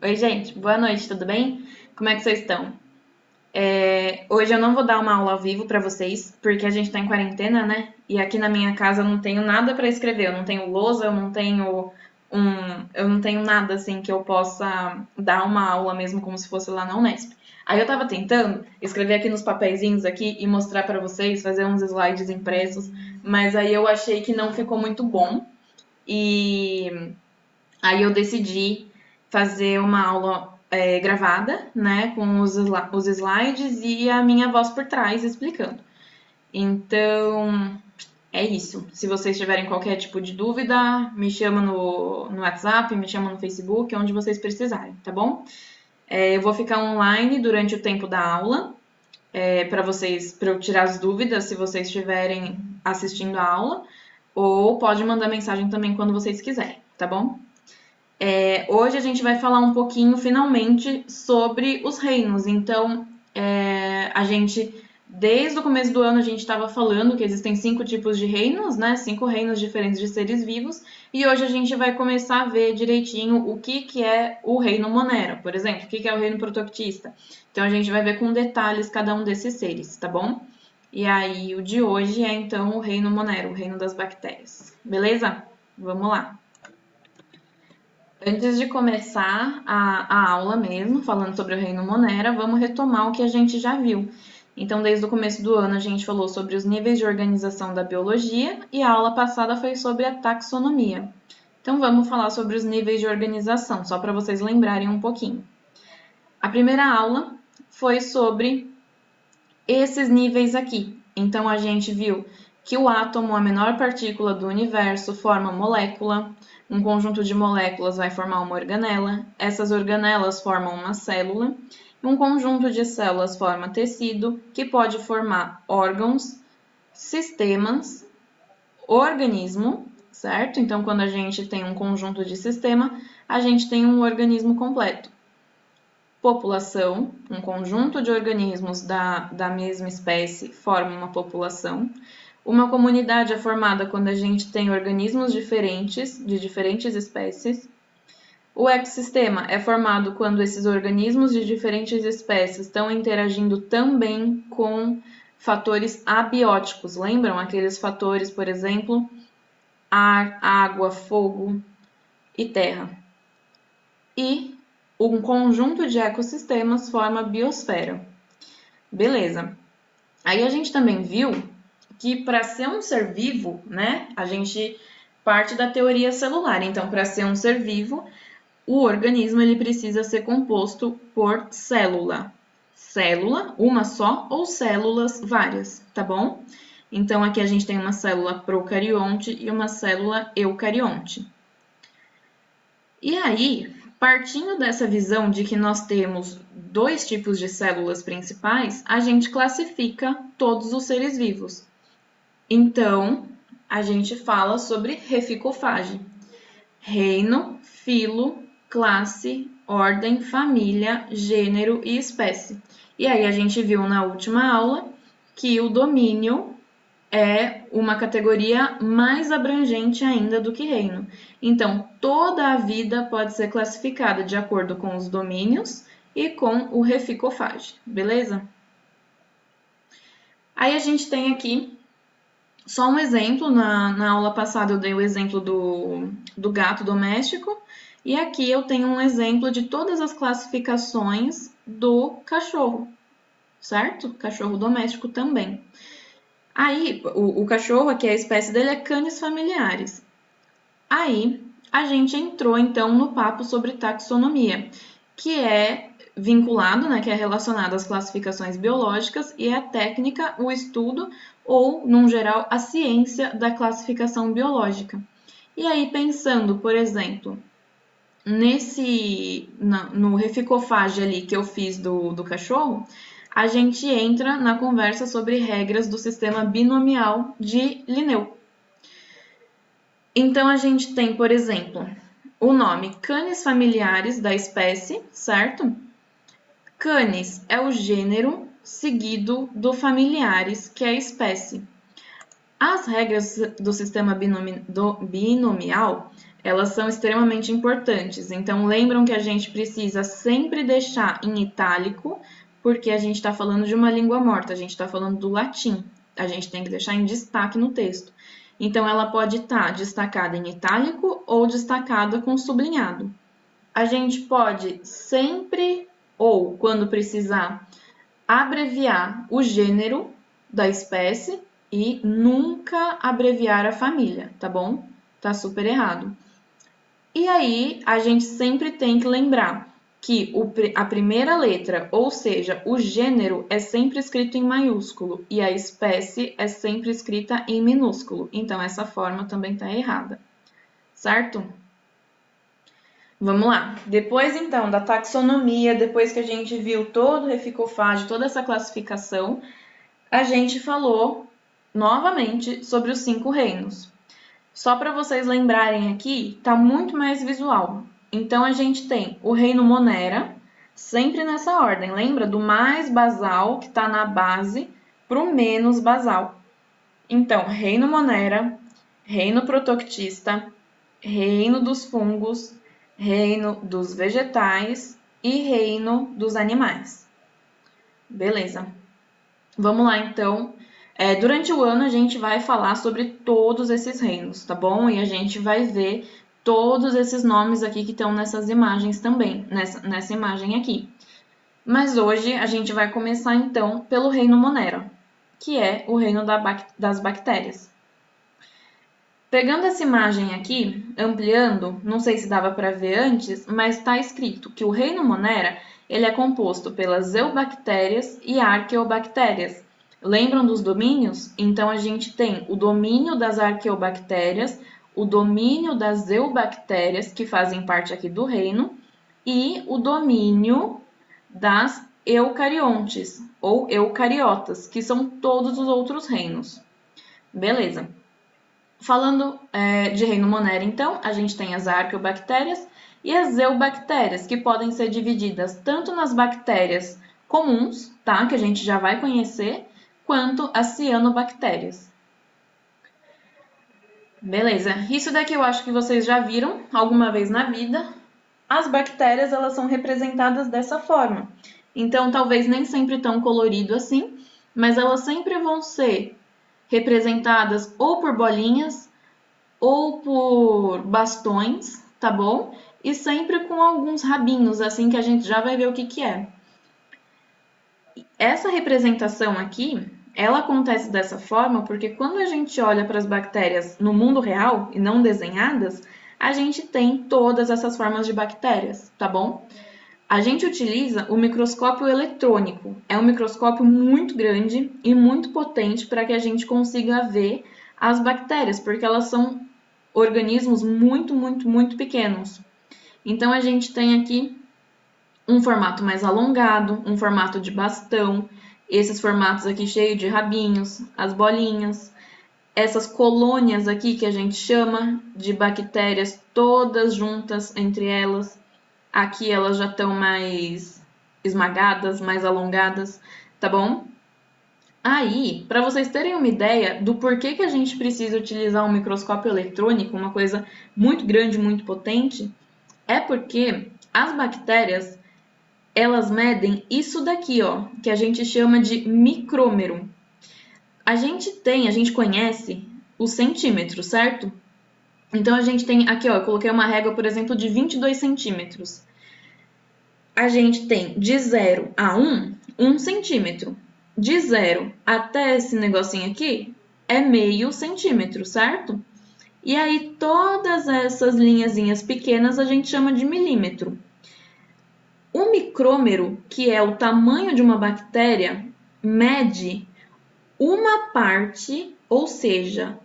Oi, gente, boa noite, tudo bem? Como é que vocês estão? Hoje eu não vou dar uma aula ao vivo para vocês, porque a gente tá em quarentena, né? E aqui na minha casa eu não tenho nada para escrever, eu não tenho lousa, eu não tenho nada assim que eu possa dar uma aula mesmo como se fosse lá na Unesp. Aí eu tava tentando escrever aqui nos papeizinhos aqui e mostrar para vocês, fazer uns slides impressos, mas aí eu achei que não ficou muito bom. E aí eu decidi fazer uma aula gravada, né, com os slides e a minha voz por trás explicando. Então, é isso. Se vocês tiverem qualquer tipo de dúvida, me chama no WhatsApp, me chama no Facebook, onde vocês precisarem, tá bom? Eu vou ficar online durante o tempo da aula, para eu tirar as dúvidas se vocês estiverem assistindo a aula, ou pode mandar mensagem também quando vocês quiserem, tá bom? Hoje a gente vai falar um pouquinho, finalmente, sobre os reinos. Então, desde o começo do ano, a gente estava falando que existem 5 tipos de reinos, né? 5 reinos diferentes de seres vivos. E hoje a gente vai começar a ver direitinho o que é o reino Monera, por exemplo, o que é o reino Protoctista. Então, a gente vai ver com detalhes cada um desses seres, tá bom? E aí, o de hoje é então o reino Monera, o reino das bactérias. Beleza? Vamos lá. Antes de começar a aula mesmo, falando sobre o reino Monera, vamos retomar o que a gente já viu. Então, desde o começo do ano, a gente falou sobre os níveis de organização da biologia e a aula passada foi sobre a taxonomia. Então, vamos falar sobre os níveis de organização, só para vocês lembrarem um pouquinho. A primeira aula foi sobre esses níveis aqui. Então, a gente viu que o átomo, a menor partícula do universo, forma molécula. Um conjunto de moléculas vai formar uma organela. Essas organelas formam uma célula. Um conjunto de células forma tecido, que pode formar órgãos, sistemas, organismo, certo? Então, quando a gente tem um conjunto de sistema, a gente tem um organismo completo. População, um conjunto de organismos da mesma espécie forma uma população. Uma comunidade é formada quando a gente tem organismos diferentes, de diferentes espécies. O ecossistema é formado quando esses organismos de diferentes espécies estão interagindo também com fatores abióticos. Lembram aqueles fatores, por exemplo, ar, água, fogo e terra. E um conjunto de ecossistemas forma a biosfera. Beleza. Aí a gente também viu que para ser um ser vivo, né, a gente parte da teoria celular. Então, para ser um ser vivo, o organismo ele precisa ser composto por célula. Célula, uma só, ou células várias, tá bom? Então, aqui a gente tem uma célula procarionte e uma célula eucarionte. E aí, partindo dessa visão de que nós temos 2 tipos de células principais, a gente classifica todos os seres vivos. Então, a gente fala sobre reficofage. Reino, filo, classe, ordem, família, gênero e espécie. E aí a gente viu na última aula que o domínio é uma categoria mais abrangente ainda do que reino. Então, toda a vida pode ser classificada de acordo com os domínios e com o reficofage, beleza? Aí a gente tem aqui só um exemplo, na aula passada eu dei o exemplo do gato doméstico, e aqui eu tenho um exemplo de todas as classificações do cachorro, certo? Cachorro doméstico também. Aí, o cachorro, aqui a espécie dele é Canis familiaris. Aí, a gente entrou então no papo sobre taxonomia, que é vinculado, né, que é relacionado às classificações biológicas e a técnica, o estudo ou, num geral, a ciência da classificação biológica. E aí, pensando, por exemplo, no reficofage ali que eu fiz do cachorro, a gente entra na conversa sobre regras do sistema binomial de Linneu. Então, a gente tem, por exemplo, o nome Canis familiaris da espécie, certo? Canis é o gênero seguido do familiaris, que é a espécie. As regras do sistema binomial, elas são extremamente importantes. Então, lembram que a gente precisa sempre deixar em itálico, porque a gente está falando de uma língua morta, a gente está falando do latim. A gente tem que deixar em destaque no texto. Então, ela pode estar destacada em itálico ou destacada com sublinhado. A gente pode sempre, ou quando precisar, abreviar o gênero da espécie e nunca abreviar a família, tá bom? Tá super errado. E aí, a gente sempre tem que lembrar que a primeira letra, ou seja, o gênero, é sempre escrito em maiúsculo e a espécie é sempre escrita em minúsculo. Então, essa forma também está errada, certo? Vamos lá. Depois, então, da taxonomia, depois que a gente viu todo o reficofágio, toda essa classificação, a gente falou novamente sobre os 5 reinos. Só para vocês lembrarem aqui, tá muito mais visual. Então, a gente tem o reino Monera, sempre nessa ordem. Lembra? Do mais basal, que está na base, para o menos basal. Então, reino Monera, reino Protoctista, reino dos fungos, reino dos vegetais e reino dos animais. Beleza. Vamos lá, então. Durante o ano, a gente vai falar sobre todos esses reinos, tá bom? E a gente vai ver todos esses nomes aqui que estão nessas imagens também, nessa imagem aqui. Mas hoje, a gente vai começar, então, pelo reino Monera, que é o reino das bactérias. Pegando essa imagem aqui, ampliando, não sei se dava para ver antes, mas está escrito que o reino Monera ele é composto pelas eubactérias e arqueobactérias. Lembram dos domínios? Então, a gente tem o domínio das arqueobactérias, o domínio das eubactérias, que fazem parte aqui do reino, e o domínio das eucariontes, ou eucariotas, que são todos os outros reinos. Beleza. Falando de reino Monera, então, a gente tem as arqueobactérias e as eubactérias, que podem ser divididas tanto nas bactérias comuns, tá, que a gente já vai conhecer, quanto as cianobactérias. Beleza, isso daqui eu acho que vocês já viram alguma vez na vida. As bactérias, elas são representadas dessa forma. Então, talvez nem sempre tão colorido assim, mas elas sempre vão ser representadas ou por bolinhas ou por bastões, tá bom? E sempre com alguns rabinhos, assim que a gente já vai ver o que que é. Essa representação aqui, ela acontece dessa forma porque quando a gente olha para as bactérias no mundo real e não desenhadas, a gente tem todas essas formas de bactérias, tá bom? A gente utiliza o microscópio eletrônico. É um microscópio muito grande e muito potente para que a gente consiga ver as bactérias, porque elas são organismos muito, muito, muito pequenos. Então, a gente tem aqui um formato mais alongado, um formato de bastão, esses formatos aqui cheios de rabinhos, as bolinhas, essas colônias aqui que a gente chama de bactérias todas juntas entre elas. Aqui elas já estão mais esmagadas, mais alongadas, tá bom? Aí, para vocês terem uma ideia do porquê que a gente precisa utilizar um microscópio eletrônico, uma coisa muito grande, muito potente, é porque as bactérias, elas medem isso daqui, ó, que a gente chama de micrômero. A gente conhece o centímetro, certo? Então, a gente tem aqui, ó, eu coloquei uma régua, por exemplo, de 22 centímetros. A gente tem de 0 a 1 centímetro. De 0 até esse negocinho aqui é meio centímetro, certo? E aí, todas essas linhazinhas pequenas a gente chama de milímetro. O micrômero, que é o tamanho de uma bactéria, mede uma parte, ou seja,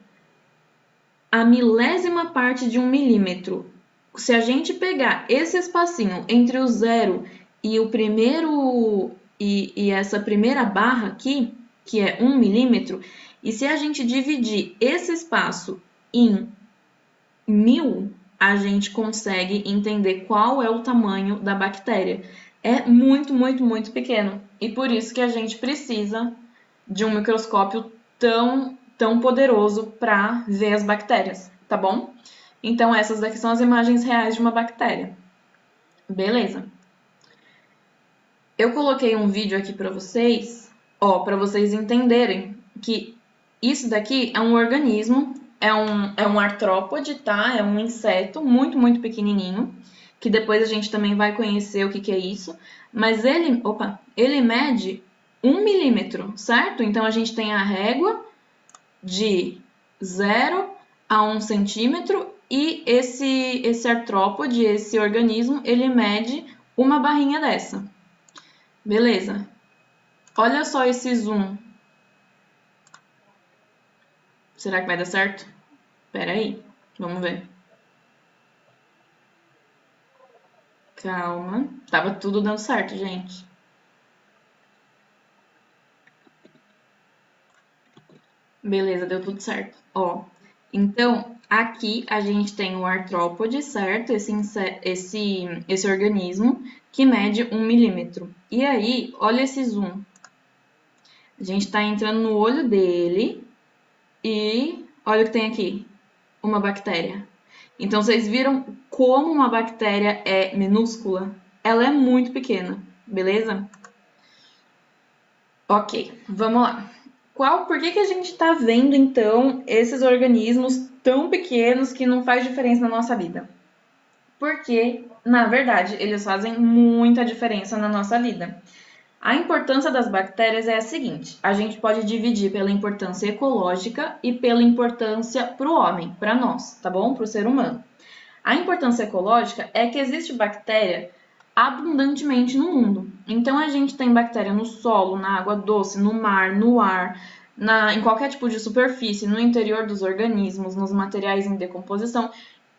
a milésima parte de um milímetro. Se a gente pegar esse espacinho entre o 0 e o primeiro e essa primeira barra aqui, que é 1 milímetro, e se a gente dividir esse espaço em 1000, a gente consegue entender qual é o tamanho da bactéria. É muito, muito, muito pequeno. E por isso que a gente precisa de um microscópio tão poderoso para ver as bactérias, tá bom? Então, essas daqui são as imagens reais de uma bactéria. Beleza. Eu coloquei um vídeo aqui para vocês, para vocês entenderem que isso daqui é um organismo, é um artrópode, tá? É um inseto muito, muito pequenininho, que depois a gente também vai conhecer o que que é isso. Mas ele mede 1 milímetro, certo? Então, a gente tem a régua de 0 a 1 centímetro e esse artrópode, esse organismo, ele mede uma barrinha dessa. Beleza. Olha só esse zoom. Será que vai dar certo? Espera aí. Vamos ver. Calma. Tava tudo dando certo, gente. Beleza, deu tudo certo. Ó, então, aqui a gente tem o artrópode, certo? Esse organismo que mede 1 milímetro. E aí, olha esse zoom. A gente tá entrando no olho dele e olha o que tem aqui. Uma bactéria. Então, vocês viram como uma bactéria é minúscula? Ela é muito pequena, beleza? Ok, vamos lá. Por que que a gente está vendo, então, esses organismos tão pequenos que não faz diferença na nossa vida? Porque, na verdade, eles fazem muita diferença na nossa vida. A importância das bactérias é a seguinte: a gente pode dividir pela importância ecológica e pela importância para o homem, para nós, tá bom? Para o ser humano. A importância ecológica é que existe bactéria abundantemente no mundo. Então a gente tem bactéria no solo, na água doce, no mar, no ar, em qualquer tipo de superfície, no interior dos organismos, nos materiais em decomposição.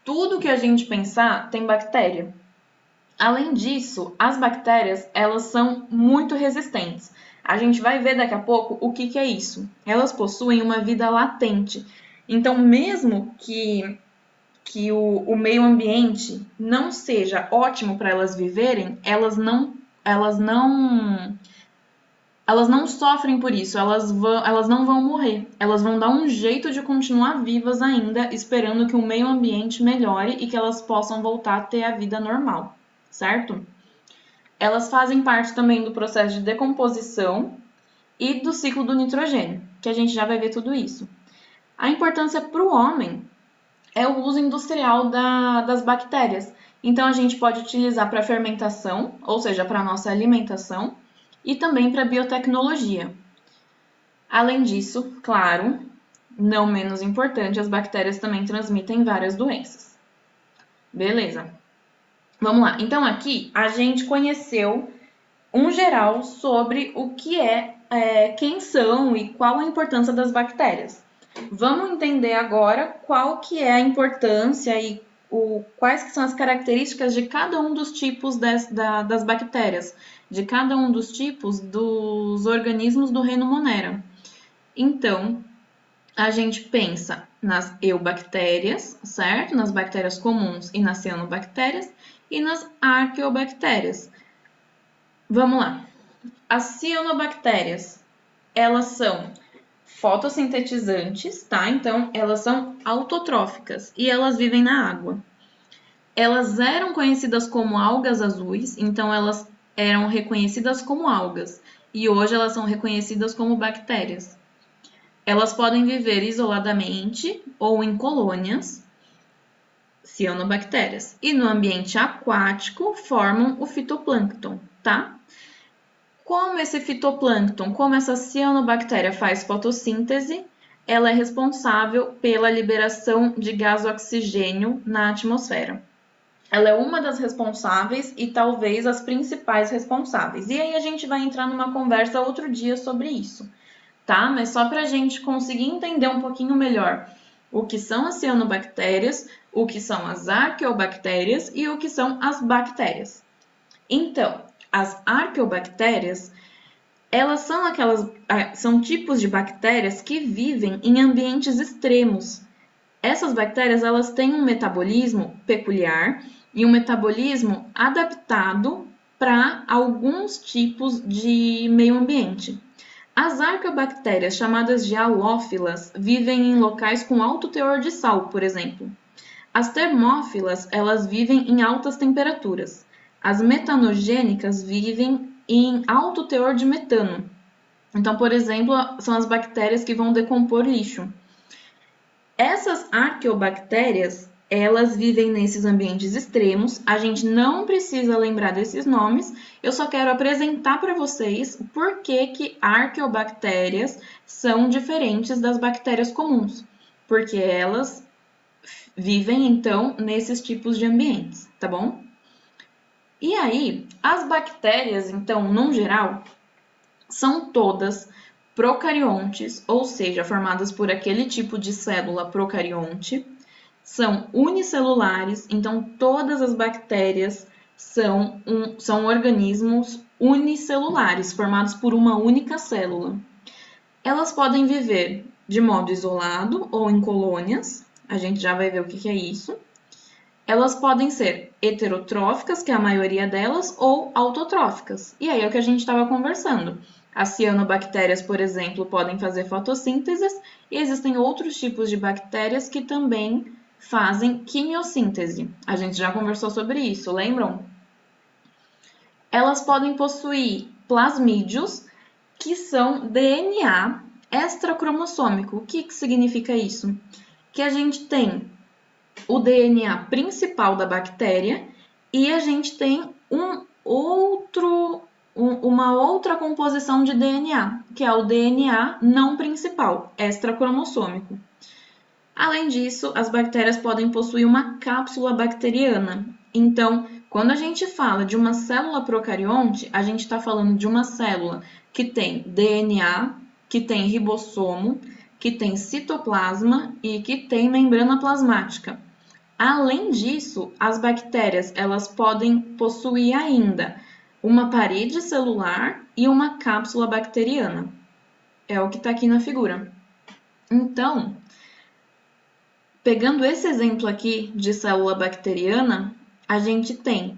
Tudo que a gente pensar tem bactéria. Além disso, as bactérias, elas são muito resistentes. A gente vai ver daqui a pouco o que é isso. Elas possuem uma vida latente. Então, mesmo que o meio ambiente não seja ótimo para elas viverem, elas não sofrem por isso, elas não vão morrer. Elas vão dar um jeito de continuar vivas ainda, esperando que o meio ambiente melhore e que elas possam voltar a ter a vida normal, certo? Elas fazem parte também do processo de decomposição e do ciclo do nitrogênio, que a gente já vai ver tudo isso. A importância para o homem é o uso industrial das bactérias. Então, a gente pode utilizar para fermentação, ou seja, para nossa alimentação, e também para biotecnologia. Além disso, claro, não menos importante, as bactérias também transmitem várias doenças. Beleza. Vamos lá. Então, aqui a gente conheceu um geral sobre o que quem são e qual a importância das bactérias. Vamos entender agora qual que é a importância e quais que são as características de cada um dos tipos das bactérias, de cada um dos tipos dos organismos do reino Monera. Então, a gente pensa nas eubactérias, certo? Nas bactérias comuns e nas cianobactérias e nas arqueobactérias. Vamos lá. As cianobactérias, elas são fotossintetizantes, tá? Então, elas são autotróficas e elas vivem na água. Elas eram conhecidas como algas azuis, então elas eram reconhecidas como algas e hoje elas são reconhecidas como bactérias. Elas podem viver isoladamente ou em colônias, cianobactérias, e no ambiente aquático formam o fitoplâncton, tá? Como esse fitoplâncton, como essa cianobactéria faz fotossíntese, ela é responsável pela liberação de gás oxigênio na atmosfera. Ela é uma das responsáveis e talvez as principais responsáveis. E aí a gente vai entrar numa conversa outro dia sobre isso, tá? Mas só para a gente conseguir entender um pouquinho melhor o que são as cianobactérias, o que são as arqueobactérias e o que são as bactérias. Então, as arqueobactérias, elas são tipos de bactérias que vivem em ambientes extremos. Essas bactérias, elas têm um metabolismo peculiar e um metabolismo adaptado para alguns tipos de meio ambiente. As arqueobactérias, chamadas de halófilas, vivem em locais com alto teor de sal, por exemplo. As termófilas, elas vivem em altas temperaturas. As metanogênicas vivem em alto teor de metano. Então, por exemplo, são as bactérias que vão decompor lixo. Essas arqueobactérias, elas vivem nesses ambientes extremos. A gente não precisa lembrar desses nomes. Eu só quero apresentar para vocês por que arqueobactérias são diferentes das bactérias comuns. Porque elas vivem, então, nesses tipos de ambientes, tá bom? E aí, as bactérias, então, no geral, são todas procariontes, ou seja, formadas por aquele tipo de célula procarionte, são unicelulares, então todas as bactérias são organismos unicelulares, formados por uma única célula. Elas podem viver de modo isolado ou em colônias, a gente já vai ver o que é isso. Elas podem ser heterotróficas, que é a maioria delas, ou autotróficas. E aí é o que a gente estava conversando. As cianobactérias, por exemplo, podem fazer fotossíntese e existem outros tipos de bactérias que também fazem quimiossíntese. A gente já conversou sobre isso, lembram? Elas podem possuir plasmídios, que são DNA extracromossômico. O que significa isso? Que a gente tem o DNA principal da bactéria e a gente tem uma outra composição de DNA, que é o DNA não principal, extracromossômico. Além disso, as bactérias podem possuir uma cápsula bacteriana. Então, quando a gente fala de uma célula procarionte, a gente está falando de uma célula que tem DNA, que tem ribossomo, que tem citoplasma e que tem membrana plasmática. Além disso, as bactérias elas podem possuir ainda uma parede celular e uma cápsula bacteriana. É o que está aqui na figura. Então, pegando esse exemplo aqui de célula bacteriana, a gente tem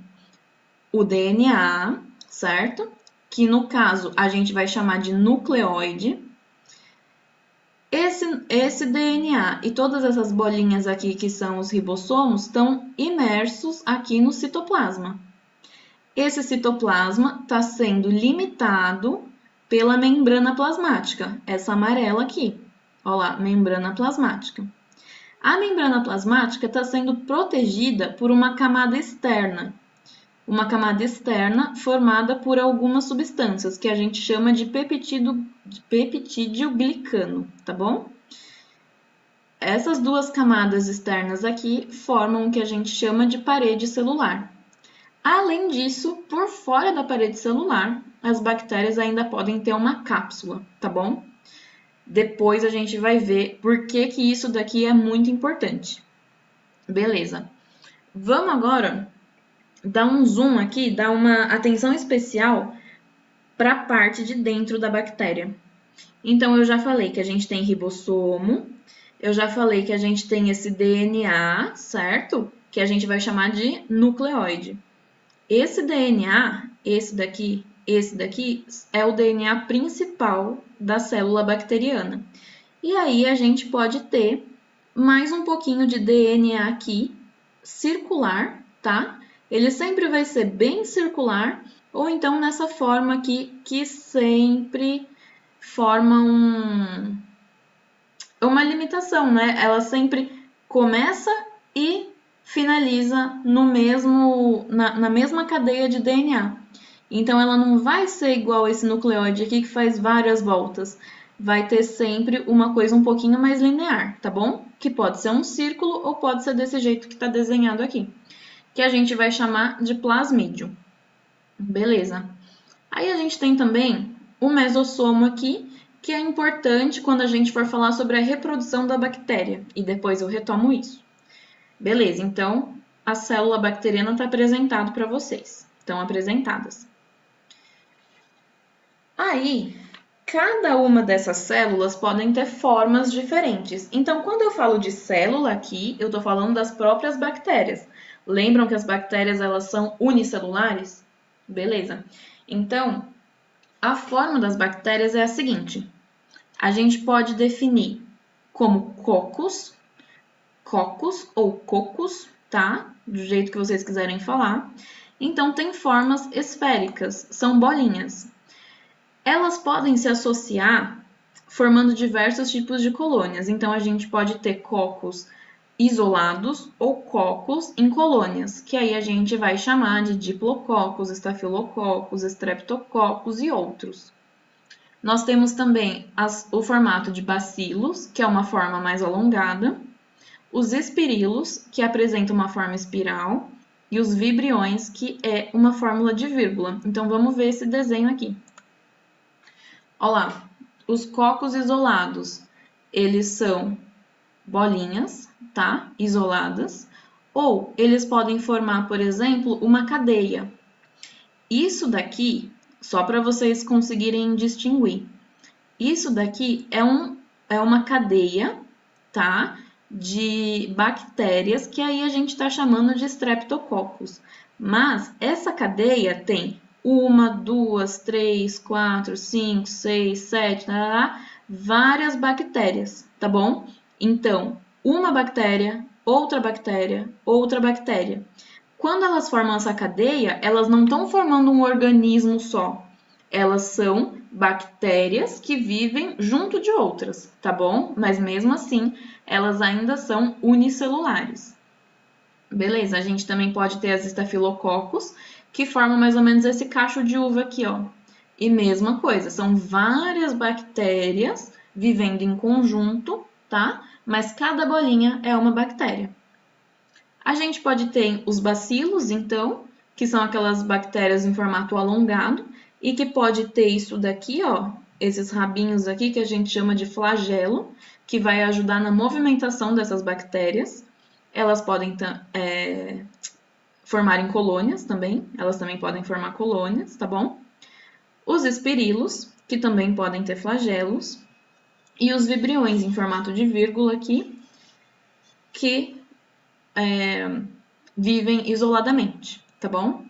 o DNA, certo? Que no caso a gente vai chamar de nucleóide. Esse DNA e todas essas bolinhas aqui, que são os ribossomos, estão imersos aqui no citoplasma. Esse citoplasma está sendo limitado pela membrana plasmática, essa amarela aqui. Olha lá, membrana plasmática. A membrana plasmática está sendo protegida por uma camada externa formada por algumas substâncias que a gente chama de peptídeo glicano, tá bom? Essas duas camadas externas aqui formam o que a gente chama de parede celular. Além disso, por fora da parede celular, as bactérias ainda podem ter uma cápsula, tá bom? Depois a gente vai ver por que isso daqui é muito importante. Beleza. Vamos agora dar um zoom aqui, dar uma atenção especial para a parte de dentro da bactéria. Então, eu já falei que a gente tem ribossomo, eu já falei que a gente tem esse DNA, certo? Que a gente vai chamar de nucleóide. Esse DNA, esse daqui, é o DNA principal da célula bacteriana. E aí a gente pode ter mais um pouquinho de DNA aqui, circular, tá? Ele sempre vai ser bem circular, ou então nessa forma aqui, que sempre forma uma limitação, né? Ela sempre começa e finaliza na mesma cadeia de DNA. Então, ela não vai ser igual esse nucleóide aqui que faz várias voltas. Vai ter sempre uma coisa um pouquinho mais linear, tá bom? Que pode ser um círculo ou pode ser desse jeito que está desenhado aqui, que a gente vai chamar de plasmídio. Beleza. Aí a gente tem também o mesossomo aqui, que é importante quando a gente for falar sobre a reprodução da bactéria, e depois eu retomo isso. Beleza, então a célula bacteriana está apresentada para vocês. Estão apresentadas. Aí, cada uma dessas células podem ter formas diferentes. Então, quando eu falo de célula aqui, eu estou falando das próprias bactérias. Lembram que as bactérias elas são unicelulares? Beleza. Então, a forma das bactérias é a seguinte. A gente pode definir como cocos, cocos ou cocos, tá? Do jeito que vocês quiserem falar. Então, tem formas esféricas, são bolinhas. Elas podem se associar formando diversos tipos de colônias. Então, a gente pode ter cocos isolados ou cocos em colônias, que aí a gente vai chamar de diplococos, estafilococos, streptococos e outros. Nós temos também o formato de bacilos, que é uma forma mais alongada, os espirilos, que apresentam uma forma espiral, e os vibriões, que é uma fórmula de vírgula. Então, vamos ver esse desenho aqui. Olha lá, os cocos isolados, eles são bolinhas, tá? Isoladas, ou eles podem formar, por exemplo, uma cadeia. Isso daqui, só para vocês conseguirem distinguir, isso daqui é uma cadeia, tá? De bactérias que aí a gente está chamando de streptococcus. Mas essa cadeia tem 1, 2, 3, 4, 5, 6, 7, várias bactérias, tá bom? Então, uma bactéria, outra bactéria, outra bactéria. Quando elas formam essa cadeia, elas não estão formando um organismo só. Elas são bactérias que vivem junto de outras, tá bom? Mas mesmo assim, elas ainda são unicelulares. Beleza, a gente também pode ter as estafilococos, que formam mais ou menos esse cacho de uva aqui, ó. E mesma coisa, são várias bactérias vivendo em conjunto, tá? Mas cada bolinha é uma bactéria. A gente pode ter os bacilos, então, que são aquelas bactérias em formato alongado e que pode ter isso daqui, ó, esses rabinhos aqui que a gente chama de flagelo, que vai ajudar na movimentação dessas bactérias. Elas podem formar em colônias também, elas também podem formar colônias, tá bom? Os espirilos, que também podem ter flagelos, e os vibriões em formato de vírgula aqui, que vivem isoladamente, tá bom?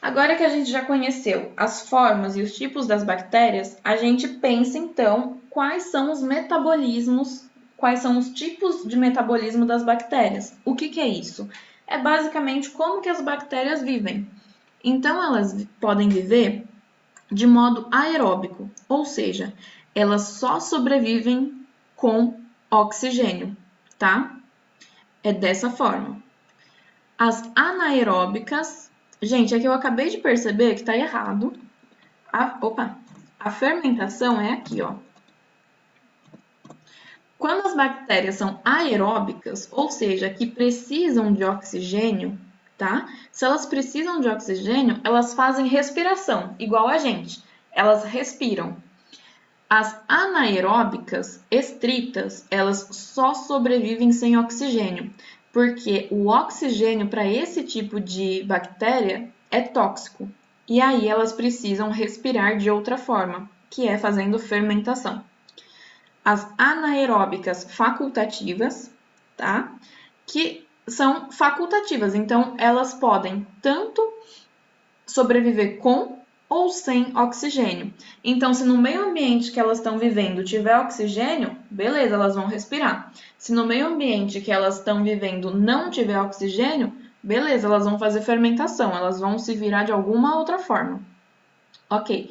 Agora que a gente já conheceu as formas e os tipos das bactérias, a gente pensa então quais são os metabolismos, quais são os tipos de metabolismo das bactérias. O que é isso? É basicamente como que as bactérias vivem. Então, elas podem viver de modo aeróbico, ou seja, elas só sobrevivem com oxigênio, tá? É dessa forma. As anaeróbicas, gente, é que eu acabei de perceber que está errado. A fermentação é aqui, ó. Quando as bactérias são aeróbicas, ou seja, que precisam de oxigênio, tá? Se elas precisam de oxigênio, elas fazem respiração, igual a gente. Elas respiram. As anaeróbicas estritas, elas só sobrevivem sem oxigênio, porque o oxigênio para esse tipo de bactéria é tóxico. E aí elas precisam respirar de outra forma, que é fazendo fermentação. As anaeróbicas facultativas, tá? Que são facultativas, então elas podem tanto sobreviver com ou sem oxigênio. Então, se no meio ambiente que elas estão vivendo tiver oxigênio, beleza, elas vão respirar. Se no meio ambiente que elas estão vivendo não tiver oxigênio, beleza, elas vão fazer fermentação, elas vão se virar de alguma outra forma. Ok,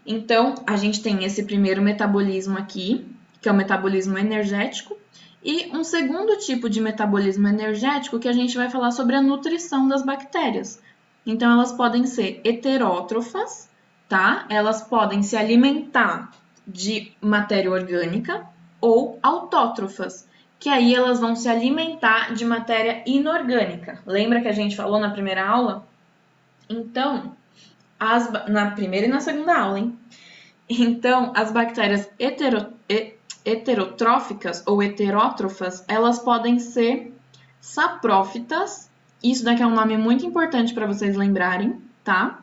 então a gente tem esse primeiro metabolismo aqui, que é o metabolismo energético, e um segundo tipo de metabolismo energético que a gente vai falar sobre a nutrição das bactérias. Então, elas podem ser heterótrofas, tá? Elas podem se alimentar de matéria orgânica, ou autótrofas, que aí elas vão se alimentar de matéria inorgânica. Lembra que a gente falou na primeira aula? Então, na primeira e na segunda aula, hein? Então, as bactérias heterotróficas ou heterótrofas, elas podem ser saprófitas. Isso daqui é um nome muito importante para vocês lembrarem, tá?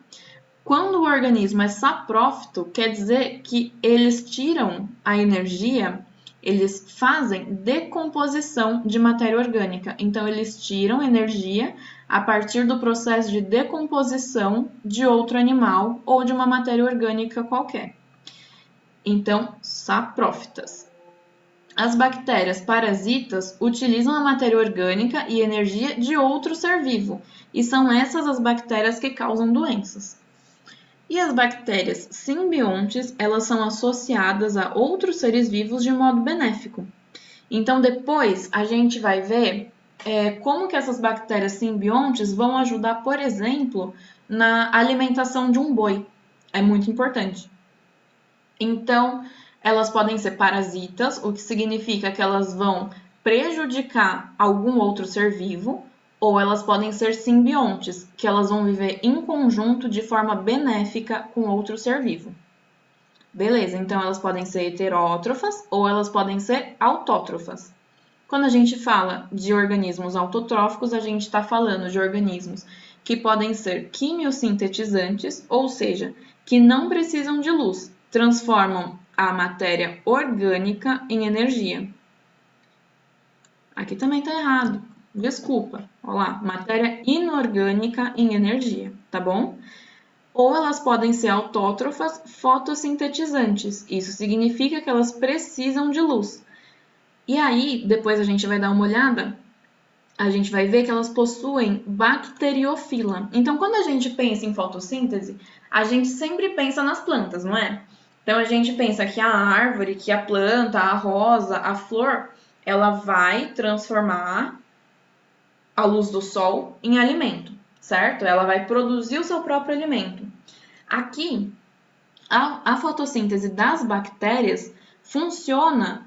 Quando o organismo é saprófito, quer dizer que eles tiram a energia, eles fazem decomposição de matéria orgânica. Então, eles tiram energia a partir do processo de decomposição de outro animal ou de uma matéria orgânica qualquer. Então, saprófitas. As bactérias parasitas utilizam a matéria orgânica e energia de outro ser vivo, e são essas as bactérias que causam doenças. E as bactérias simbiontes, elas são associadas a outros seres vivos de modo benéfico. Então, depois a gente vai ver como que essas bactérias simbiontes vão ajudar, por exemplo, na alimentação de um boi. É muito importante. Então, elas podem ser parasitas, o que significa que elas vão prejudicar algum outro ser vivo, ou elas podem ser simbiontes, que elas vão viver em conjunto de forma benéfica com outro ser vivo. Beleza, então elas podem ser heterótrofas ou elas podem ser autótrofas. Quando a gente fala de organismos autotróficos, a gente está falando de organismos que podem ser quimiosintetizantes, ou seja, que não precisam de luz, transformam a matéria orgânica em energia. Aqui também está errado, desculpa. Olha lá, matéria inorgânica em energia, tá bom? Ou elas podem ser autótrofas fotossintetizantes. Isso significa que elas precisam de luz. E aí, depois a gente vai dar uma olhada, a gente vai ver que elas possuem bacteriofila. Então, quando a gente pensa em fotossíntese, a gente sempre pensa nas plantas, não é? Então, a gente pensa que a árvore, que a planta, a rosa, a flor, ela vai transformar a luz do sol em alimento, certo? Ela vai produzir o seu próprio alimento. Aqui, a fotossíntese das bactérias funciona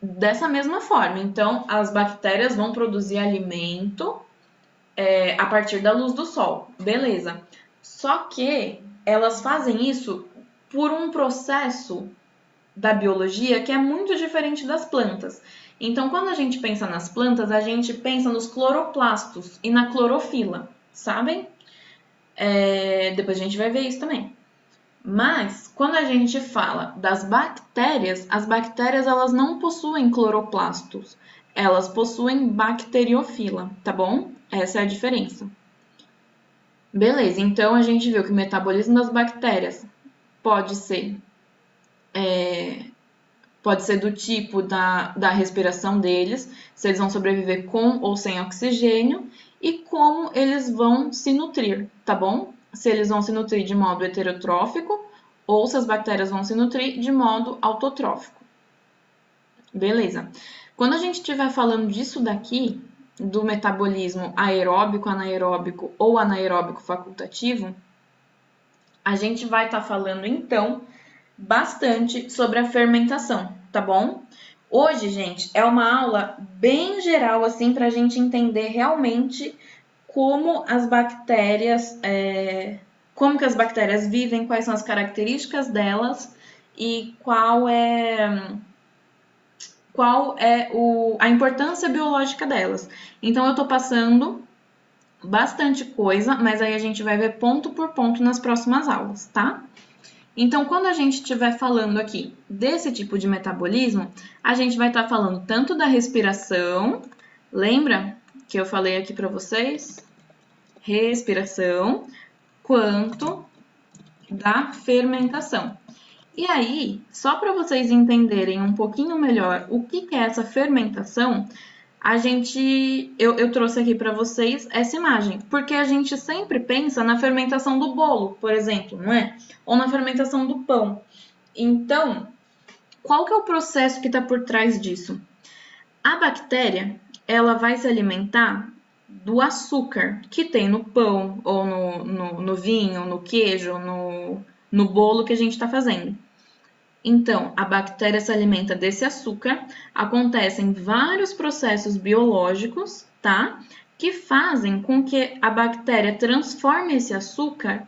dessa mesma forma. Então, as bactérias vão produzir alimento a partir da luz do sol. Beleza. Só que elas fazem isso por um processo da biologia que é muito diferente das plantas. Então, quando a gente pensa nas plantas, a gente pensa nos cloroplastos e na clorofila, sabem? Depois a gente vai ver isso também. Mas, quando a gente fala das bactérias, as bactérias elas não possuem cloroplastos, elas possuem bacteriofila, tá bom? Essa é a diferença. Beleza, então a gente viu que o metabolismo das bactérias pode ser do tipo da respiração deles, se eles vão sobreviver com ou sem oxigênio, e como eles vão se nutrir, tá bom? Se eles vão se nutrir de modo heterotrófico ou se as bactérias vão se nutrir de modo autotrófico. Beleza. Quando a gente estiver falando disso daqui, do metabolismo aeróbico, anaeróbico ou anaeróbico facultativo, a gente vai estar falando então bastante sobre a fermentação, tá bom? Hoje, gente, é uma aula bem geral, assim, para a gente entender realmente como as bactérias, como que as bactérias vivem, quais são as características delas e qual é a importância biológica delas. Então, eu estou passando bastante coisa, mas aí a gente vai ver ponto por ponto nas próximas aulas, tá? Então, quando a gente estiver falando aqui desse tipo de metabolismo, a gente vai estar falando tanto da respiração, lembra que eu falei aqui para vocês? Respiração, quanto da fermentação. E aí, só para vocês entenderem um pouquinho melhor o que é essa fermentação, eu trouxe aqui para vocês essa imagem, porque a gente sempre pensa na fermentação do bolo, por exemplo, não é? Ou na fermentação do pão. Então, qual que é o processo que está por trás disso? A bactéria, ela vai se alimentar do açúcar que tem no pão, ou no vinho, no queijo, no bolo que a gente está fazendo. Então, a bactéria se alimenta desse açúcar, acontecem vários processos biológicos, tá? Que fazem com que a bactéria transforme esse açúcar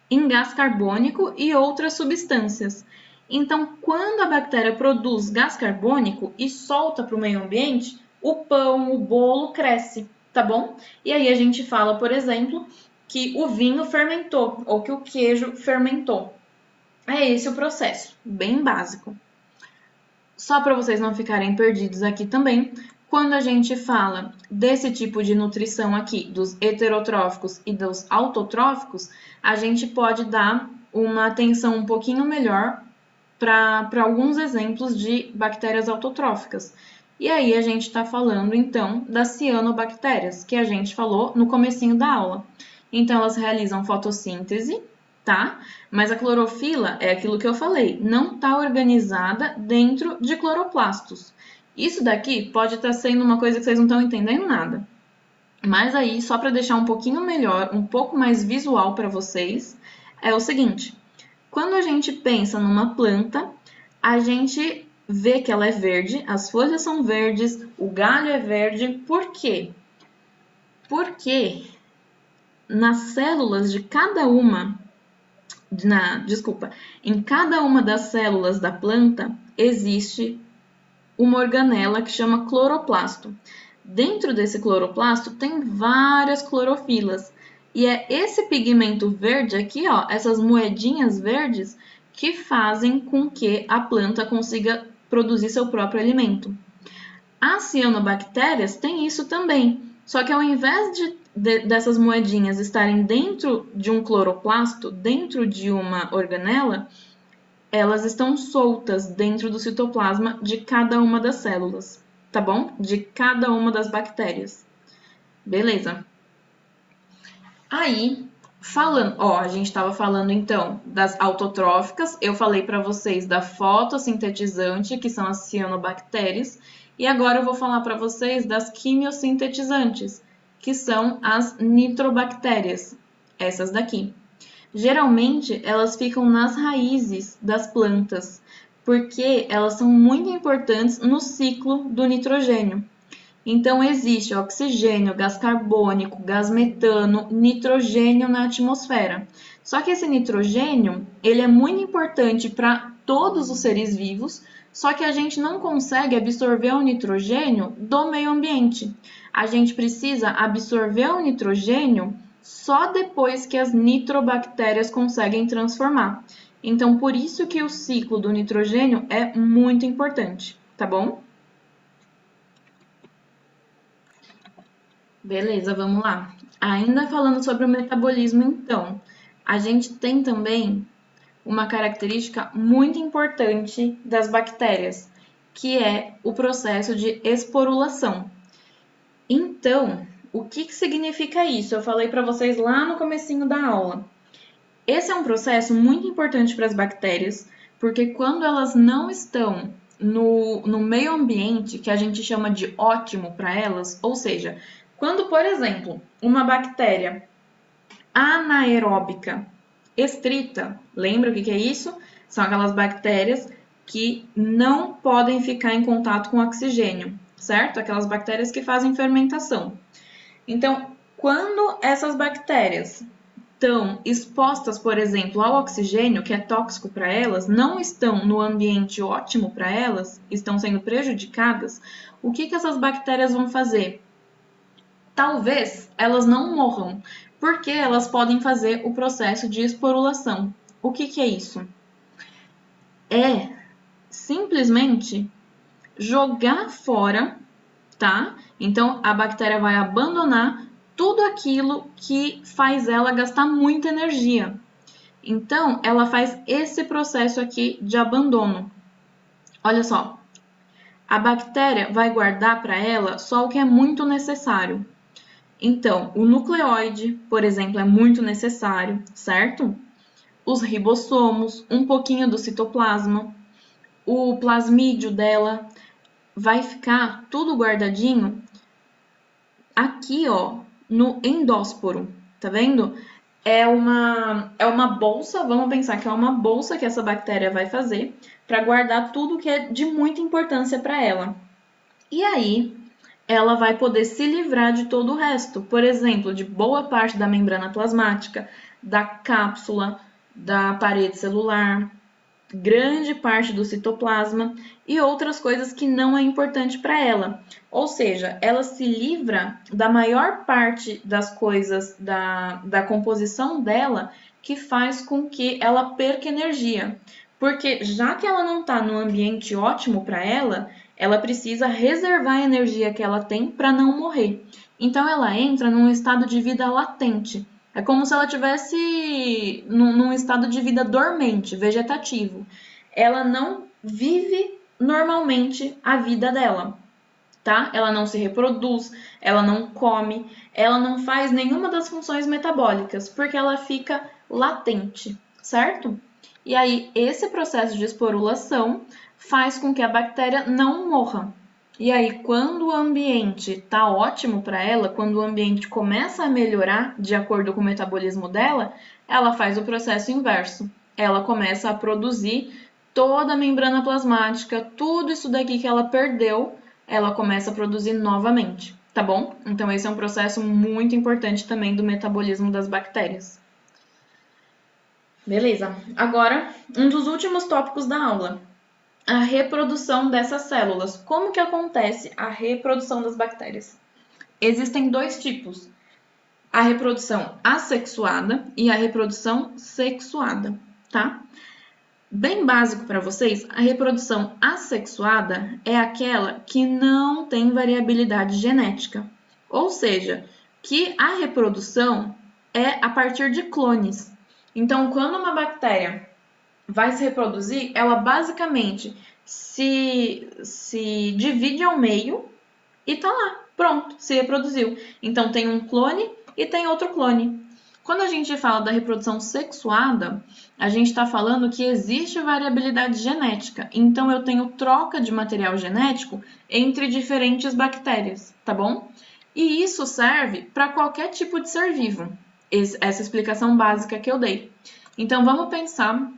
em gás carbônico e outras substâncias. Então, quando a bactéria produz gás carbônico e solta para o meio ambiente, o pão, o bolo cresce, tá bom? E aí a gente fala, por exemplo, que o vinho fermentou ou que o queijo fermentou. É esse o processo, bem básico. Só para vocês não ficarem perdidos aqui também, quando a gente fala desse tipo de nutrição aqui, dos heterotróficos e dos autotróficos, a gente pode dar uma atenção um pouquinho melhor para alguns exemplos de bactérias autotróficas. E aí a gente está falando então das cianobactérias, que a gente falou no comecinho da aula. Então elas realizam fotossíntese, tá? Mas a clorofila é aquilo que eu falei, não está organizada dentro de cloroplastos. Isso daqui pode estar sendo uma coisa que vocês não estão entendendo nada. Mas aí, só para deixar um pouquinho melhor, um pouco mais visual para vocês, é o seguinte: quando a gente pensa numa planta, a gente vê que ela é verde, as folhas são verdes, o galho é verde. Por quê? Porque nas células de cada uma, em cada uma das células da planta existe uma organela que chama cloroplasto. Dentro desse cloroplasto tem várias clorofilas. E é esse pigmento verde aqui, ó, essas moedinhas verdes, que fazem com que a planta consiga produzir seu próprio alimento. As cianobactérias têm isso também, só que ao invés dessas moedinhas estarem dentro de um cloroplasto, dentro de uma organela, elas estão soltas dentro do citoplasma de cada uma das células, tá bom? De cada uma das bactérias. Beleza. Aí, a gente estava falando então das autotróficas, eu falei para vocês da fotossintetizante, que são as cianobactérias, e agora eu vou falar para vocês das quimiosintetizantes, que são as nitrobactérias, essas daqui. Geralmente, elas ficam nas raízes das plantas, porque elas são muito importantes no ciclo do nitrogênio. Então, existe oxigênio, gás carbônico, gás metano, nitrogênio na atmosfera. Só que esse nitrogênio, ele é muito importante para todos os seres vivos, só que a gente não consegue absorver o nitrogênio do meio ambiente. A gente precisa absorver o nitrogênio só depois que as nitrobactérias conseguem transformar. Então, por isso que o ciclo do nitrogênio é muito importante, tá bom? Beleza, vamos lá. Ainda falando sobre o metabolismo, então, a gente tem também uma característica muito importante das bactérias, que é o processo de esporulação. Então, o que significa isso? Eu falei para vocês lá no comecinho da aula. Esse é um processo muito importante para as bactérias, porque quando elas não estão no meio ambiente, que a gente chama de ótimo para elas, ou seja, quando, por exemplo, uma bactéria anaeróbica estrita, lembra o que é isso? São aquelas bactérias que não podem ficar em contato com oxigênio, certo? Aquelas bactérias que fazem fermentação. Então, quando essas bactérias estão expostas, por exemplo, ao oxigênio, que é tóxico para elas, não estão no ambiente ótimo para elas, estão sendo prejudicadas, o que essas bactérias vão fazer? Talvez elas não morram, porque elas podem fazer o processo de esporulação. O que é isso? É simplesmente jogar fora, tá? Então a bactéria vai abandonar tudo aquilo que faz ela gastar muita energia. Então ela faz esse processo aqui de abandono. Olha só, a bactéria vai guardar para ela só o que é muito necessário. Então, o nucleóide, por exemplo, é muito necessário, certo? Os ribossomos, um pouquinho do citoplasma, o plasmídio dela, vai ficar tudo guardadinho aqui, ó, no endósporo, tá vendo? É uma bolsa, vamos pensar que é uma bolsa que essa bactéria vai fazer para guardar tudo que é de muita importância para ela. E aí, ela vai poder se livrar de todo o resto, por exemplo, de boa parte da membrana plasmática, da cápsula, da parede celular, grande parte do citoplasma e outras coisas que não é importante para ela. Ou seja, ela se livra da maior parte das coisas da composição dela que faz com que ela perca energia. Porque já que ela não está no ambiente ótimo para ela precisa reservar a energia que ela tem para não morrer. Então ela entra num estado de vida latente. É como se ela tivesse num estado de vida dormente, vegetativo. ela não vive normalmente a vida dela, tá? Ela não se reproduz, ela não come, ela não faz nenhuma das funções metabólicas, porque ela fica latente, certo? E aí, esse processo de esporulação faz com que a bactéria não morra. E aí, quando o ambiente está ótimo para ela, quando o ambiente começa a melhorar de acordo com o metabolismo dela, ela faz o processo inverso. Ela começa a produzir toda a membrana plasmática, tudo isso daqui que ela perdeu, ela começa a produzir novamente, tá bom? Então, esse é um processo muito importante também do metabolismo das bactérias. Beleza. Agora, um dos últimos tópicos da aula. A reprodução dessas células. Como que acontece a reprodução das bactérias? Existem dois tipos. A reprodução assexuada e a reprodução sexuada, tá? Bem básico para vocês, a reprodução assexuada é aquela que não tem variabilidade genética. Ou seja, que a reprodução é a partir de clones. Então, quando uma bactéria vai se reproduzir, ela basicamente se divide ao meio e tá lá, pronto, se reproduziu. Então tem um clone e tem outro clone. Quando a gente fala da reprodução sexuada, a gente está falando que existe variabilidade genética. Então eu tenho troca de material genético entre diferentes bactérias, tá bom? E isso serve para qualquer tipo de ser vivo. Essa explicação básica que eu dei. Então vamos pensar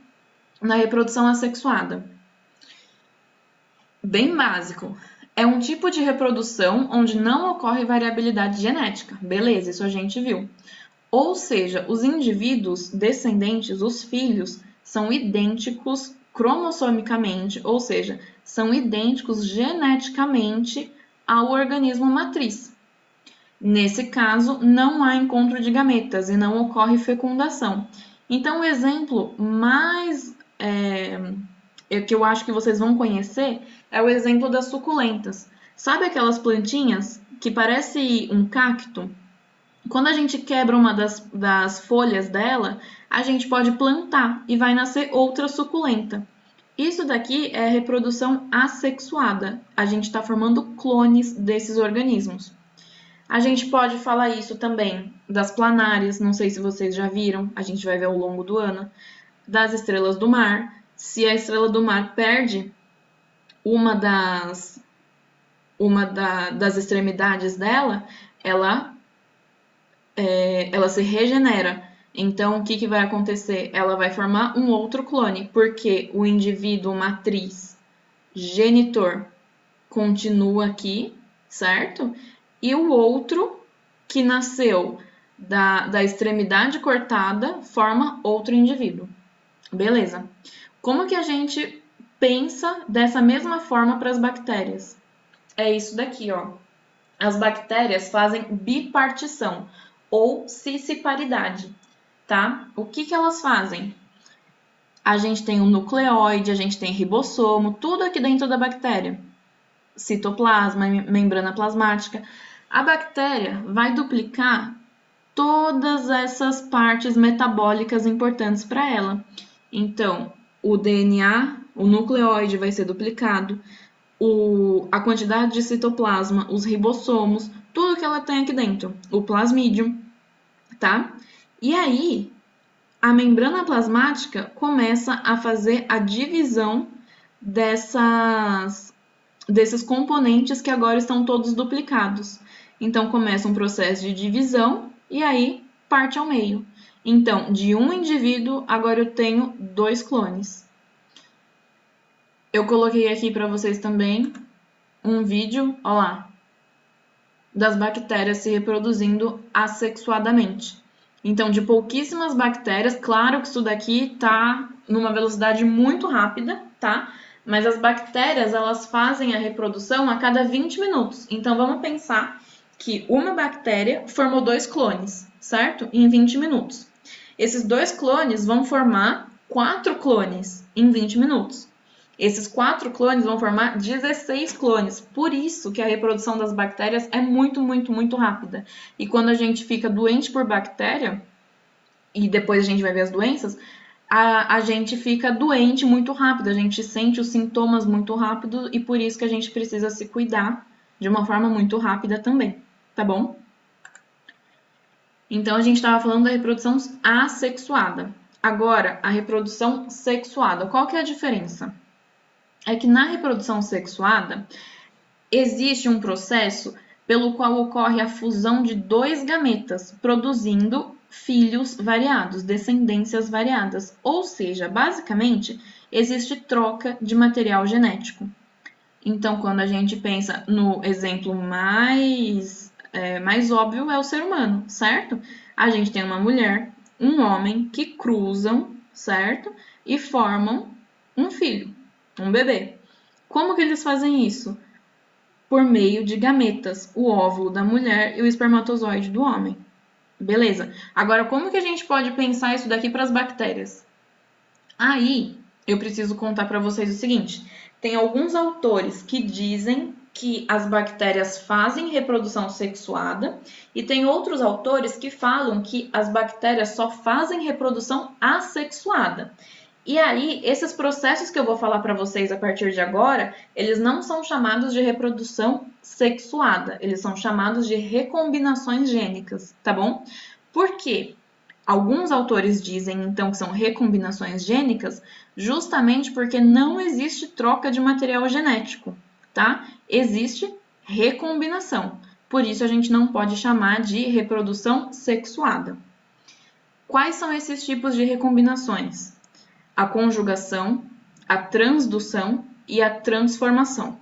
na reprodução assexuada. Bem básico. É um tipo de reprodução onde não ocorre variabilidade genética. Beleza, isso a gente viu. Ou seja, os indivíduos descendentes, os filhos, são idênticos cromossomicamente, ou seja, são idênticos geneticamente ao organismo matriz. Nesse caso, não há encontro de gametas e não ocorre fecundação. Então, o exemplo mais que eu acho que vocês vão conhecer é o exemplo das suculentas. Sabe aquelas plantinhas que parece um cacto? Quando a gente quebra uma das folhas dela, a gente pode plantar e vai nascer outra suculenta. Isso daqui é a reprodução assexuada. A gente está formando clones desses organismos. A gente pode falar isso também das planárias, não sei se vocês já viram, a gente vai ver ao longo do ano, das estrelas do mar. Se a estrela do mar perde uma das extremidades dela, ela se regenera. Então, o que vai acontecer? Ela vai formar um outro clone, porque o indivíduo matriz genitor continua aqui, certo? E o outro, que nasceu da extremidade cortada, forma outro indivíduo. Beleza. Como que a gente pensa dessa mesma forma para as bactérias? É isso daqui, ó. As bactérias fazem bipartição ou cisparidade, tá? O que elas fazem? A gente tem um nucleóide, a gente tem ribossomo, tudo aqui dentro da bactéria. Citoplasma, membrana plasmática. A bactéria vai duplicar todas essas partes metabólicas importantes para ela. Então, o DNA, o nucleóide vai ser duplicado, a quantidade de citoplasma, os ribossomos, tudo que ela tem aqui dentro, o plasmídio, tá? E aí, a membrana plasmática começa a fazer a divisão desses componentes que agora estão todos duplicados. Então, começa um processo de divisão e aí parte ao meio. Então, de um indivíduo, agora eu tenho 2 clones. Eu coloquei aqui para vocês também um vídeo, ó lá, das bactérias se reproduzindo assexuadamente. Então, de pouquíssimas bactérias, claro que isso daqui tá numa velocidade muito rápida, tá? Mas as bactérias, elas fazem a reprodução a cada 20 minutos. Então, vamos pensar que uma bactéria formou 2 clones, certo? Em 20 minutos. Esses 2 clones vão formar 4 clones em 20 minutos. Esses 4 clones vão formar 16 clones. Por isso que a reprodução das bactérias é muito, muito, muito rápida. E quando a gente fica doente por bactéria, e depois a gente vai ver as doenças, a gente fica doente muito rápido, a gente sente os sintomas muito rápido e por isso que a gente precisa se cuidar de uma forma muito rápida também, tá bom? Então, a gente estava falando da reprodução assexuada. Agora, a reprodução sexuada. Qual que é a diferença? É que na reprodução sexuada, existe um processo pelo qual ocorre a fusão de dois gametas, produzindo filhos variados, descendências variadas. Ou seja, basicamente, existe troca de material genético. Então, quando a gente pensa no exemplo mais óbvio, é o ser humano, certo? A gente tem uma mulher, um homem que cruzam, certo? E formam um filho, um bebê. Como que eles fazem isso? Por meio de gametas, o óvulo da mulher e o espermatozoide do homem. Beleza. Agora, como que a gente pode pensar isso daqui para as bactérias? Aí, eu preciso contar para vocês o seguinte: tem alguns autores que dizem que as bactérias fazem reprodução sexuada e tem outros autores que falam que as bactérias só fazem reprodução assexuada. E aí, esses processos que eu vou falar para vocês a partir de agora, eles não são chamados de reprodução sexuada, eles são chamados de recombinações gênicas, tá bom? Por quê? Alguns autores dizem, então, que são recombinações gênicas, justamente porque não existe troca de material genético, tá? Existe recombinação. Por isso, a gente não pode chamar de reprodução sexuada. Quais são esses tipos de recombinações? A conjugação, a transdução e a transformação.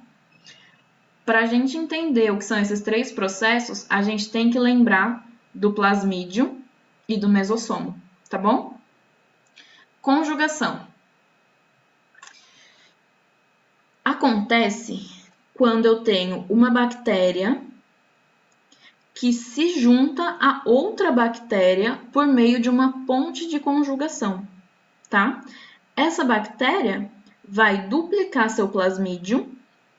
Para a gente entender o que são esses três processos, a gente tem que lembrar do plasmídio e do mesossomo, tá bom? Conjugação. Acontece quando eu tenho uma bactéria que se junta a outra bactéria por meio de uma ponte de conjugação, tá? Essa bactéria vai duplicar seu plasmídio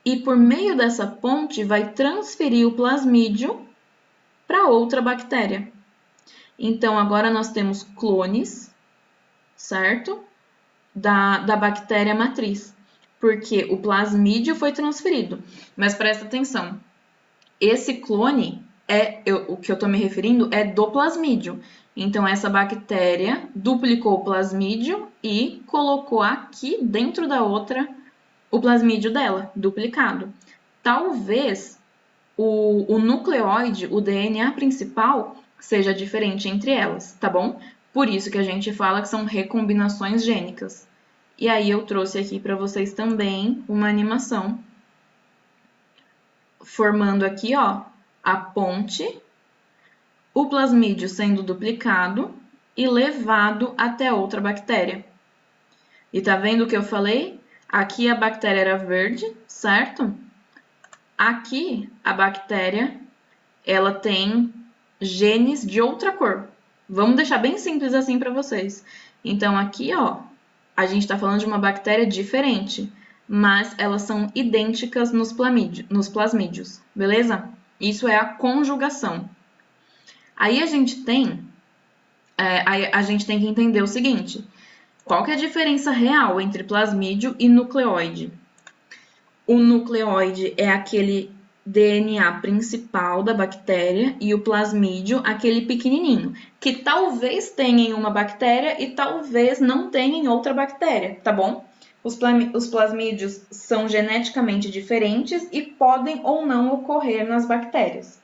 e por meio dessa ponte vai transferir o plasmídio para outra bactéria. Então, agora nós temos clones, certo? Da bactéria matriz, porque o plasmídio foi transferido. Mas presta atenção, esse clone, o que eu estou me referindo, é do plasmídio. Então, essa bactéria duplicou o plasmídio e colocou aqui dentro da outra o plasmídio dela, duplicado. Talvez o nucleóide, o DNA principal, seja diferente entre elas, tá bom? Por isso que a gente fala que são recombinações gênicas. E aí eu trouxe aqui para vocês também uma animação formando aqui, ó, a ponte, o plasmídio sendo duplicado e levado até outra bactéria. E tá vendo o que eu falei? Aqui a bactéria era verde, certo? Aqui a bactéria, ela tem genes de outra cor. Vamos deixar bem simples assim para vocês. Então aqui, ó, a gente está falando de uma bactéria diferente, mas elas são idênticas nos plasmídios, beleza? Isso é a conjugação. Aí a gente tem que entender o seguinte: qual que é a diferença real entre plasmídio e nucleóide? O nucleóide é aquele DNA principal da bactéria e o plasmídio aquele pequenininho, que talvez tenha em uma bactéria e talvez não tenha em outra bactéria, tá bom? Os plasmídios são geneticamente diferentes e podem ou não ocorrer nas bactérias.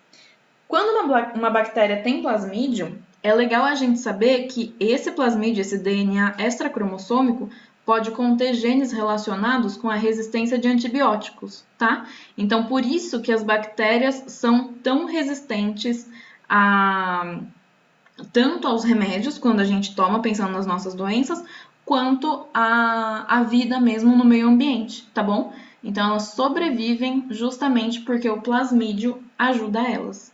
Quando uma bactéria tem plasmídio, é legal a gente saber que esse plasmídio, esse DNA extracromossômico, pode conter genes relacionados com a resistência de antibióticos, tá? Então, por isso que as bactérias são tão resistentes tanto aos remédios, quando a gente toma pensando nas nossas doenças, quanto à vida mesmo no meio ambiente, tá bom? Então, elas sobrevivem justamente porque o plasmídio ajuda elas.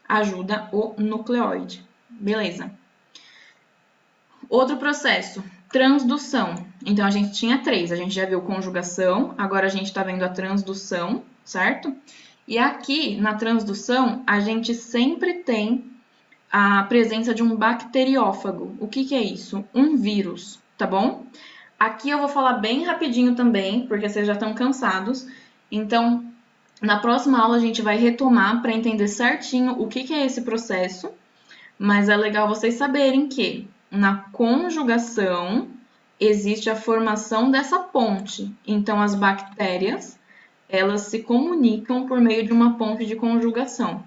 Ajuda o nucleóide. Beleza. Outro processo, transdução. Então, a gente tinha três. A gente já viu conjugação, agora a gente está vendo a transdução, certo? E aqui, na transdução, a gente sempre tem a presença de um bacteriófago. O que é isso? Um vírus, tá bom? Aqui eu vou falar bem rapidinho também, porque vocês já estão cansados. Então, na próxima aula a gente vai retomar para entender certinho o que é esse processo. Mas é legal vocês saberem que na conjugação existe a formação dessa ponte. Então, as bactérias, elas se comunicam por meio de uma ponte de conjugação.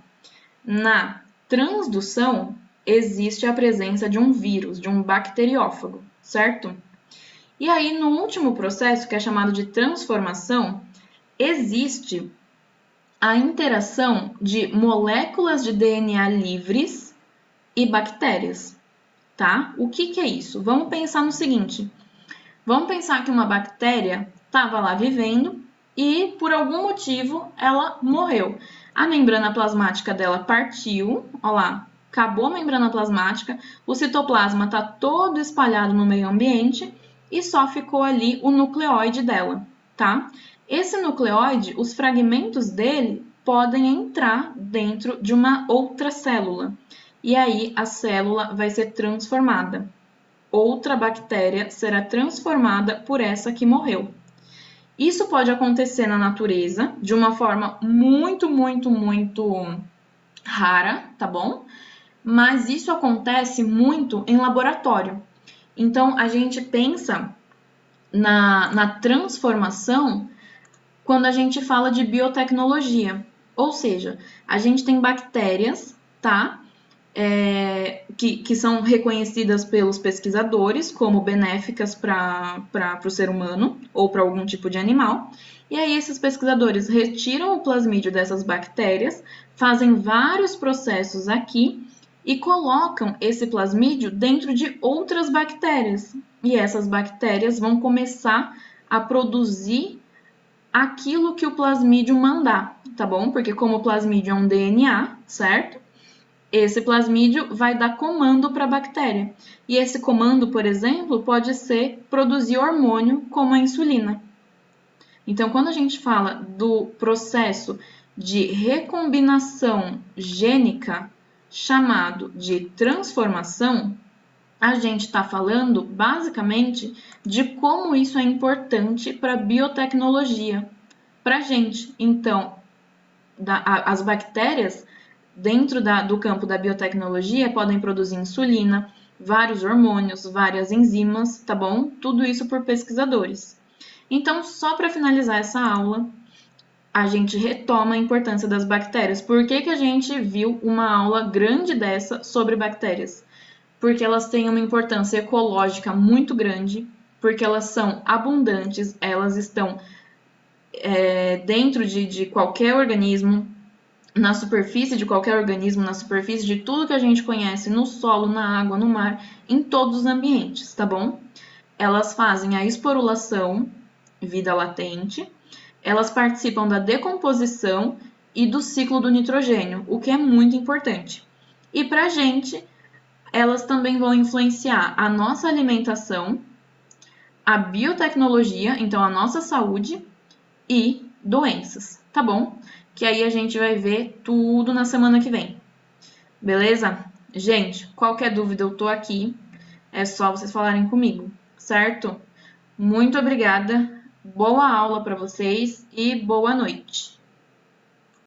Na transdução, existe a presença de um vírus, de um bacteriófago, certo? E aí, no último processo, que é chamado de transformação, existe a interação de moléculas de DNA livres e bactérias, tá? O que é isso? Vamos pensar no seguinte. Vamos pensar que uma bactéria estava lá vivendo e, por algum motivo, ela morreu. A membrana plasmática dela partiu, ó lá, acabou a membrana plasmática, o citoplasma está todo espalhado no meio ambiente e só ficou ali o nucleóide dela, tá? Esse nucleóide, os fragmentos dele podem entrar dentro de uma outra célula. E aí a célula vai ser transformada. Outra bactéria será transformada por essa que morreu. Isso pode acontecer na natureza de uma forma muito rara, tá bom? Mas isso acontece muito em laboratório. Então, a gente pensa na transformação quando a gente fala de biotecnologia. Ou seja, a gente tem bactérias, tá? Que são reconhecidas pelos pesquisadores como benéficas para o ser humano ou para algum tipo de animal. E aí esses pesquisadores retiram o plasmídio dessas bactérias, fazem vários processos aqui e colocam esse plasmídio dentro de outras bactérias. E essas bactérias vão começar a produzir aquilo que o plasmídio mandar, tá bom? Porque como o plasmídio é um DNA, certo? Esse plasmídio vai dar comando para a bactéria. E esse comando, por exemplo, pode ser produzir hormônio como a insulina. Então, quando a gente fala do processo de recombinação gênica, chamado de transformação, a gente está falando basicamente de como isso é importante para a biotecnologia, para a gente. Então, as bactérias dentro do campo da biotecnologia podem produzir insulina, vários hormônios, várias enzimas, tá bom? Tudo isso por pesquisadores. Então, só para finalizar essa aula, a gente retoma a importância das bactérias. Por que a gente viu uma aula grande dessa sobre bactérias? Porque elas têm uma importância ecológica muito grande, porque elas são abundantes, elas estão dentro de qualquer organismo, na superfície de qualquer organismo, na superfície de tudo que a gente conhece, no solo, na água, no mar, em todos os ambientes, tá bom? Elas fazem a esporulação, vida latente, elas participam da decomposição e do ciclo do nitrogênio, o que é muito importante. E para a gente, elas também vão influenciar a nossa alimentação, a biotecnologia, então a nossa saúde e doenças, tá bom? Que aí a gente vai ver tudo na semana que vem. Beleza? Gente, qualquer dúvida eu tô aqui. É só vocês falarem comigo, certo? Muito obrigada. Boa aula para vocês e boa noite.